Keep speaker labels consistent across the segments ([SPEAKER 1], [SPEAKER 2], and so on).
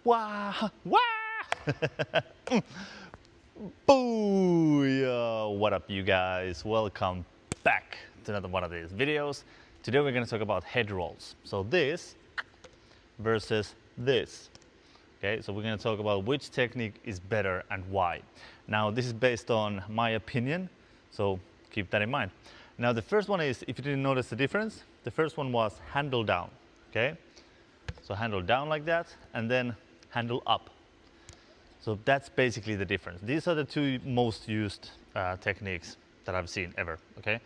[SPEAKER 1] Wah, wah. Booyah! What up, you guys? Welcome back to another one of these videos. Today we're going to talk about head rolls. So this versus this. Okay, so we're going to talk about which technique is better and why. Now, this is based on my opinion, so keep that in mind. Now, the first one is, if you didn't notice the difference, the first one was handle down. Okay, so handle down like that, and then handle up. So that's basically the difference. These are the two most used techniques that I've seen ever. Okay,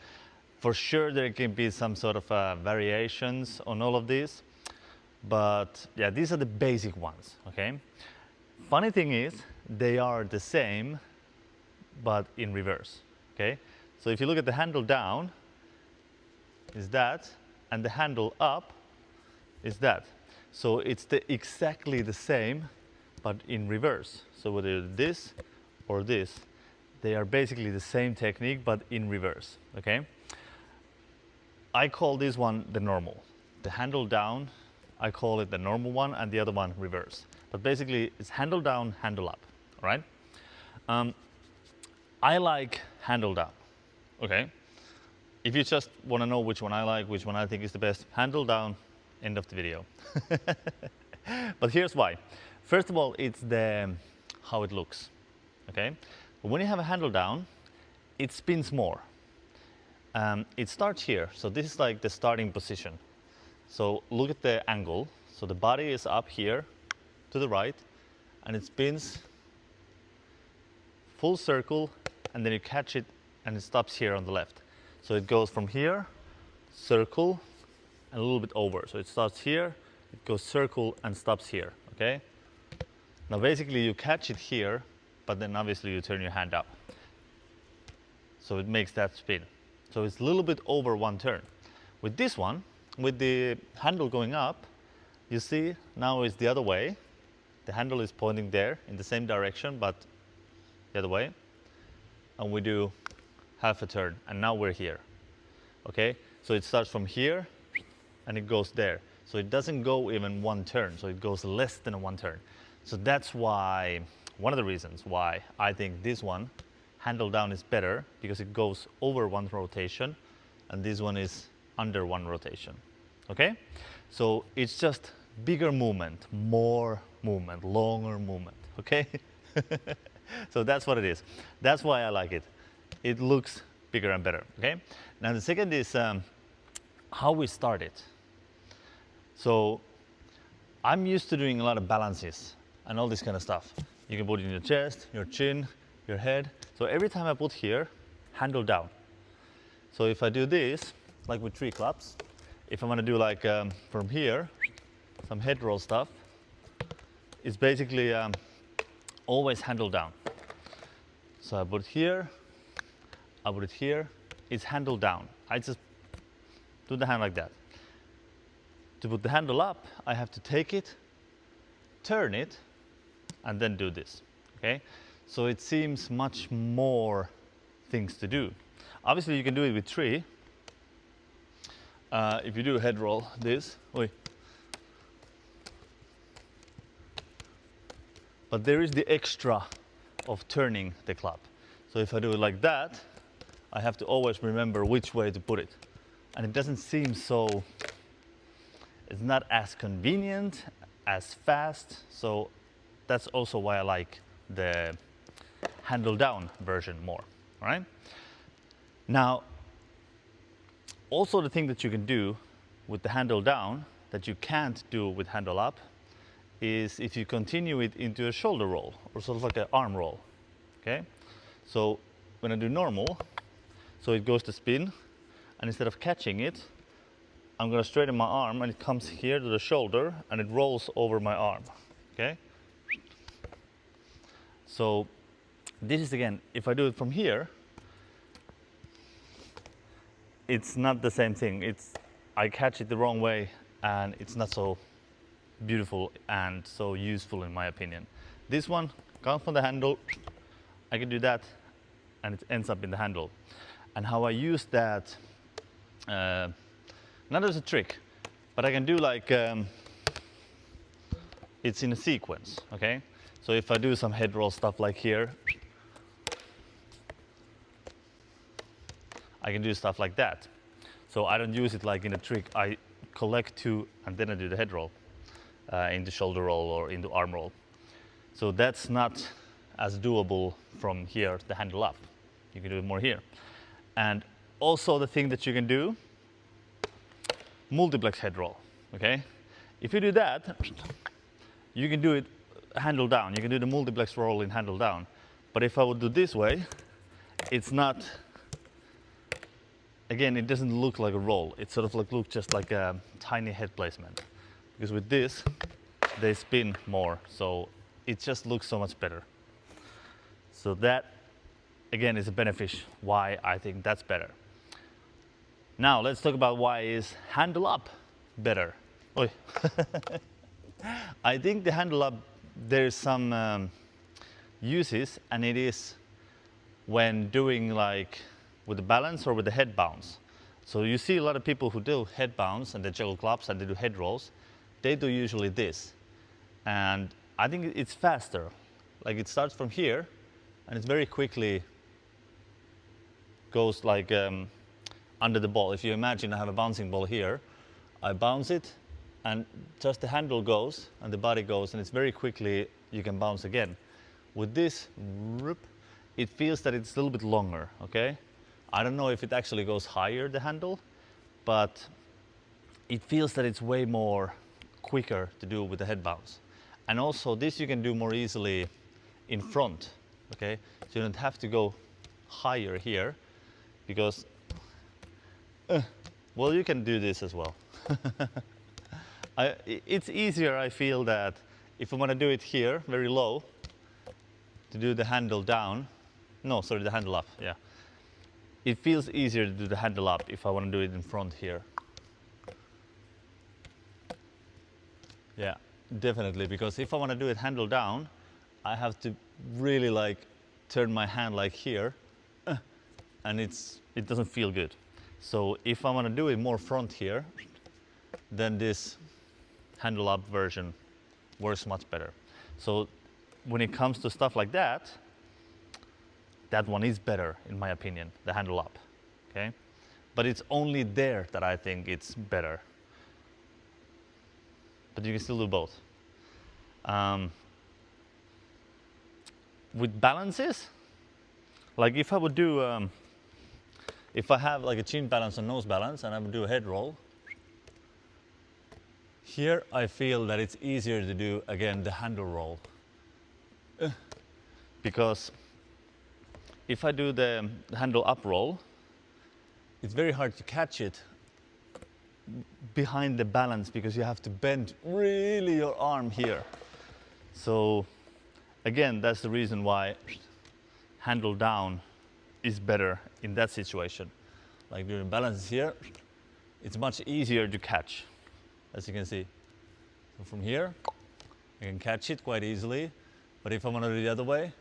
[SPEAKER 1] for sure there can be some sort of variations on all of these, but yeah, these are the basic ones. Okay, funny thing is they are the same but in reverse. Okay, so if you look at the handle down is that, and the handle up is that. So it's exactly the same but in reverse. So whether this or this, they are basically the same technique but in reverse. Okay, I call this one the normal. The handle down, I call it the normal one, and the other one reverse. But basically it's handle down, handle up. All right, I like handle down. Okay, if you just want to know which one I like, which one I think is the best, handle down, end of the video. But here's why. First of all, it's how it looks. Okay, but when you have a handle down, it spins more. It starts here, so this is like the starting position. So look at the angle. So the body is up here to the right, and it spins full circle, and then you catch it and it stops here on the left. So it goes from here, circle, and a little bit over. So it starts here, it goes circle and stops here. Okay, now basically you catch it here, but then obviously you turn your hand up, so it makes that spin. So it's a little bit over one turn. With this one, with the handle going up, you see now it's the other way. The handle is pointing there in the same direction but the other way, and we do half a turn, and now we're here. Okay, so it starts from here and it goes there. So it doesn't go even one turn, so it goes less than one turn. So that's why, one of the reasons why I think this one, handle down, is better, because it goes over one rotation, and this one is under one rotation. Okay, so it's just bigger movement, more movement, longer movement. Okay, so that's what it is. That's why I like it. It looks bigger and better. Okay, now the second is how we start it. So I'm used to doing a lot of balances and all this kind of stuff. You can put it in your chest, your chin, your head. So every time I put here, handle down. So if I do this, like with 3 claps, if I want to do like from here, some head roll stuff, it's basically always handle down. So I put it here, I put it here, it's handle down. I just do the hand like that. To put the handle up, I have to take it, turn it, and then do this. Okay, so it seems much more things to do. Obviously you can do it with 3. If you do a head roll, this, but there is the extra of turning the club. So if I do it like that, I have to always remember which way to put it, and it doesn't seem so, it's not as convenient, as fast. So that's also why I like the handle down version more. All right, now also the thing that you can do with the handle down that you can't do with handle up is if you continue it into a shoulder roll, or sort of like an arm roll. Okay, so when I do normal, so it goes to spin, and instead of catching it, I'm going to straighten my arm, and it comes here to the shoulder and it rolls over my arm. Okay, so this is, again, if I do it from here, it's not the same thing. I catch it the wrong way, and it's not so beautiful and so useful in my opinion. This one comes from the handle, I can do that, and it ends up in the handle. And how I use that, not as a trick, but I can do like it's in a sequence, okay? So if I do some head roll stuff like here, I can do stuff like that. So I don't use it like in a trick. I collect two and then I do the head roll into shoulder roll or into arm roll. So that's not as doable from here, the handle up. You can do it more here. And also the thing that you can do, multiplex head roll, okay? If you do that, you can do it handle down. You can do the multiplex roll in handle down. But if I would do this way, it's not, again, it doesn't look like a roll. It sort of like looks just like a tiny head placement. Because with this, they spin more. So it just looks so much better. So that, again, is a benefit why I think that's better. Now let's talk about why is handle up better. Oi. I think the handle up, there's some uses, and it is when doing like with the balance or with the head bounce. So you see a lot of people who do head bounce and they juggle clubs and they do head rolls. They do usually this. And I think it's faster. Like it starts from here and it very quickly goes like under the ball. If you imagine I have a bouncing ball here, I bounce it and just the handle goes and the body goes, and it's very quickly you can bounce again. With this, it feels that it's a little bit longer, okay? I don't know if it actually goes higher, the handle, but it feels that it's way more quicker to do with the head bounce. And also this you can do more easily in front, okay? So you don't have to go higher here because, well, you can do this as well. It's easier, I feel, that if I want to do it here, very low, to do the handle down, no, sorry, the handle up, yeah. It feels easier to do the handle up if I want to do it in front here. Yeah, definitely, because if I want to do it handle down, I have to really like turn my hand like here, and it doesn't feel good. So if I want to do it more front here, then this handle up version works much better. So when it comes to stuff like that, that one is better in my opinion, the handle up, okay? But it's only there that I think it's better. But you can still do both. With balances, like if I would do, if I have like a chin balance and nose balance and I would do a head roll, here I feel that it's easier to do, again, the handle roll. Because if I do the handle up roll, it's very hard to catch it behind the balance because you have to bend really your arm here. So again, that's the reason why handle down is better in that situation. Like doing balances here, it's much easier to catch, as you can see. So from here, I can catch it quite easily, but if I want to do it the other way,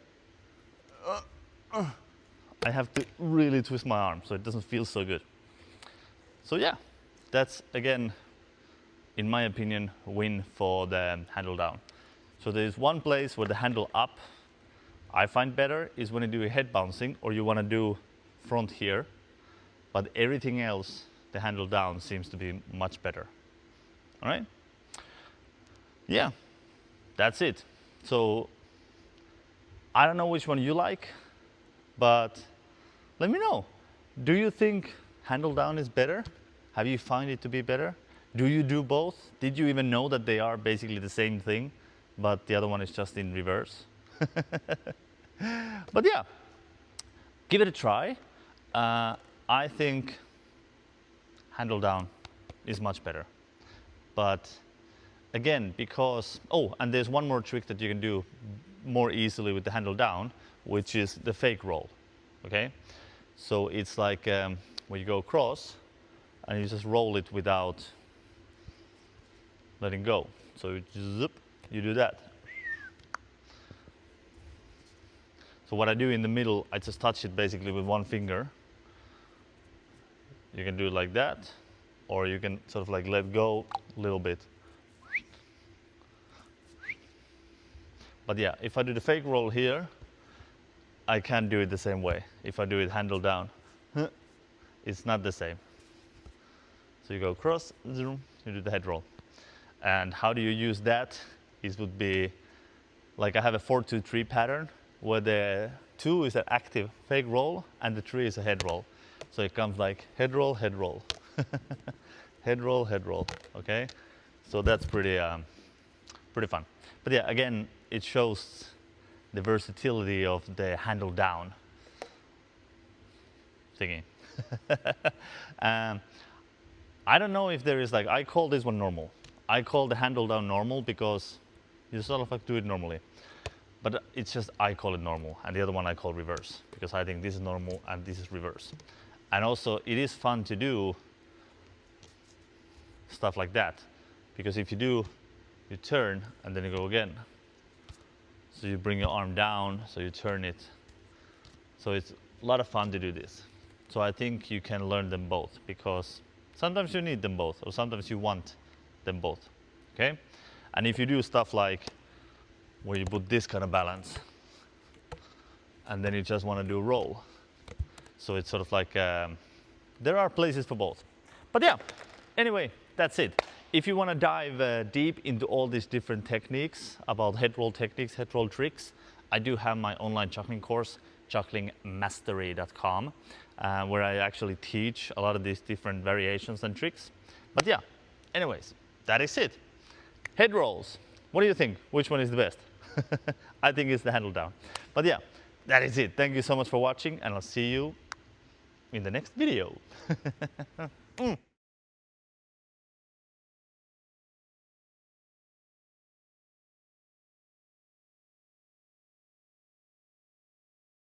[SPEAKER 1] I have to really twist my arm so it doesn't feel so good. So yeah, that's again, in my opinion, a win for the handle down. So there's one place where the handle up I find better is when you do a head bouncing or you want to do front here, but everything else, the handle down seems to be much better. All right? Yeah, that's it. So I don't know which one you like, but let me know. Do you think handle down is better? Have you found it to be better? Do you do both? Did you even know that they are basically the same thing, but the other one is just in reverse? But yeah, give it a try. I think handle down is much better. But again, because, oh, and there's one more trick that you can do more easily with the handle down, which is the fake roll, okay? So it's like where you go across and you just roll it without letting go. So you do that. So what I do in the middle, I just touch it basically with one finger. You can do it like that, or you can sort of like let go a little bit. But yeah, if I do the fake roll here, I can't do it the same way. If I do it handle down, it's not the same. So you go across, zoom, you do the head roll. And how do you use that? It would be like I have a 4-2-3 pattern where the 2 is an active fake roll and the 3 is a head roll. So it comes like head roll, head roll, head roll, head roll. Okay, so that's pretty fun. But yeah, again, it shows the versatility of the handle down thingy. I don't know if there is like, I call this one normal. I call the handle down normal because you sort of like do it normally. But it's just, I call it normal, and the other one I call reverse, because I think this is normal and this is reverse. And also it is fun to do stuff like that, because if you do, you turn and then you go again. So you bring your arm down, so you turn it. So it's a lot of fun to do this. So I think you can learn them both, because sometimes you need them both, or sometimes you want them both, okay? And if you do stuff like where you put this kind of balance, and then you just want to do roll. So it's sort of like, there are places for both. But yeah, anyway, that's it. If you want to dive deep into all these different techniques, about head roll techniques, head roll tricks, I do have my online juggling course, jugglingmastery.com, where I actually teach a lot of these different variations and tricks. But yeah, anyways, that is it. Head rolls. What do you think? Which one is the best? I think it's the handle down. But yeah, that is it. Thank you so much for watching, and I'll see you in the next video.